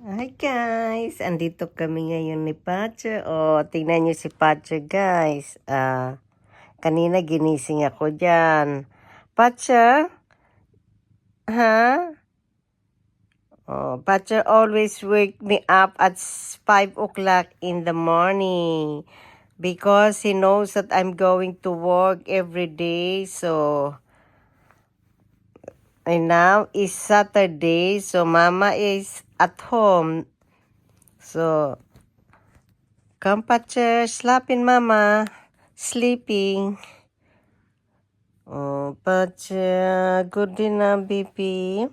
Hi guys! Andito kami ngayon ni Pacha. Tingnan niyo si Pacha guys. Kanina ginising ako dyan. Pacha? Ha? Pacha always wake me up at 5 o'clock in the morning. Because he knows that I'm going to work every day. And now is Saturday. So Mama is at home. So, come Pacha, slapping Mama. Sleeping. Pacha, good din na, baby.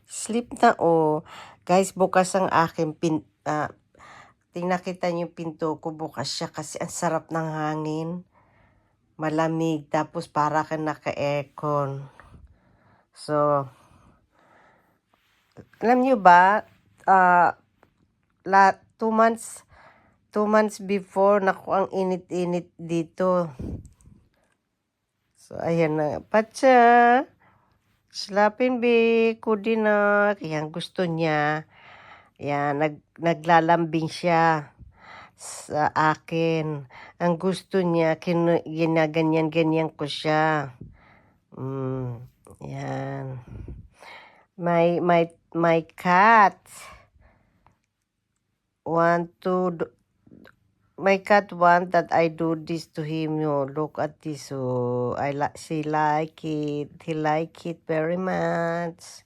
Sleep na, Guys, bukas ang aking tinakita niyo yung pinto ko, bukas siya kasi ang sarap ng hangin. Malamig, tapos para ka naka-aircon. So, alam niyo ba, 2 months before, naku, ang init-init dito. So, ayan na. Pacha, slapping big, kudinak. Yan, gusto niya. Yan, naglalambing siya sa akin. Ang gusto niya, ginaganyan-ganyan ko siya. Yan. My cat my cat want that I do this to him. Look at this. She like it. He like it very much.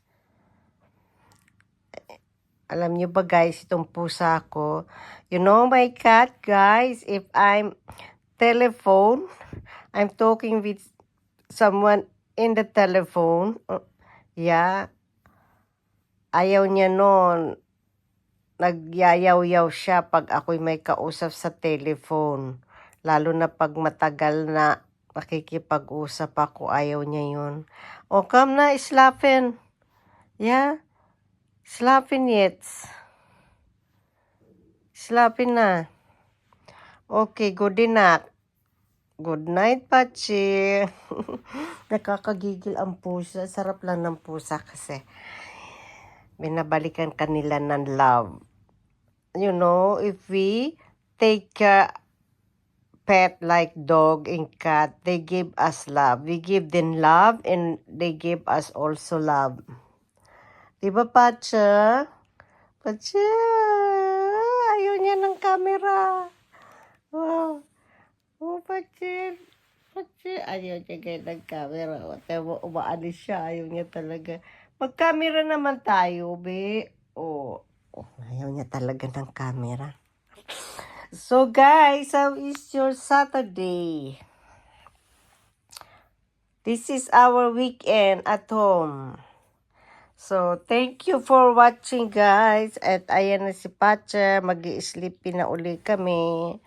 Alam niyo ba guys, itong pusa ko. You know my cat guys, if I'm talking with someone in the telephone. Ayaw niya nun. Nagyayaw-yaw siya pag ako'y may kausap sa telephone. Lalo na pag matagal na makikipag-usap ako, ayaw niya yun. Come na, slapping. Yeah? Slapping yet. Slapping na. Okay, good night. Good night, Pachi. Nakakagigil ang pusa. Sarap lang ng pusa kasi binabalikan kanila ng love. You know, if we take pet like dog and cat, they give us love. We give them love and they give us also love. Diba, Pacha? Pacha, ayaw niya ng camera. Pacha. Pacha, ayaw niya kayo ng camera. Umaalis siya, ayaw niya talaga. Mag-camera naman tayo, be. Ayaw niya talaga ng camera. So guys, how is your Saturday? This is our weekend at home. So, thank you for watching guys. At ayan na si Pacha, mag-i-sleepy na uli kami.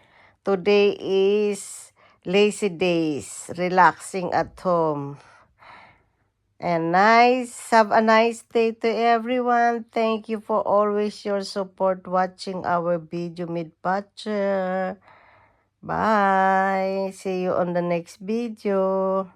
Today is lazy days, relaxing at home. And have a nice day to everyone. Thank you for always your support watching our video with Pacha. Bye. See you on the next video.